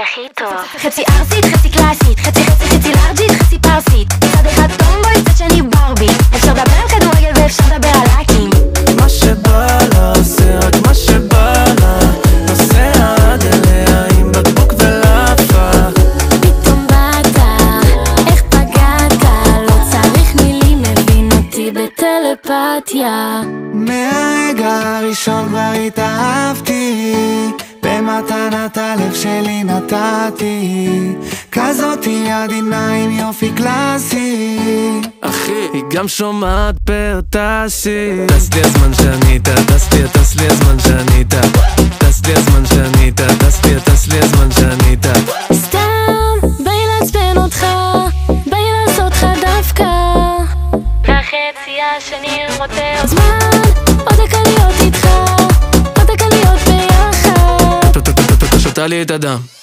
הכי טוב. חצי ארסית, חצי קלאסית, חצי לארג'ית, חצי פרסית. צד אחד טומבוי, צד שני ברבי. אפשר לדבר על כדורגל ואפשר לדבר על האקים. מה שבא לה, עושה רק מה שבא לה. נוסע עד אליה עם בקבוק ולאפה. פתאום באת, איך פגעת? לא צריך מילים, מבין אותי בטלפתיה. מהרגע הראשון כבר התאהבתי, במתנת הלב שלי נתתי, כזאתי עדינה עם יופי קלאסי. אחי, היא גם שומעת פרטסי. טס לי הזמן שענית, טס לי הזמן שענית, טס לי הזמן שענית, טס לי הזמן שענית. סתם, באי לעצבן אותך, באי לעשות לך דווקא. והחצי השני רוצה עוד זמן, עוד דקה להיות איתך, עוד דקה להיות ביחד. שותה לי את הדם.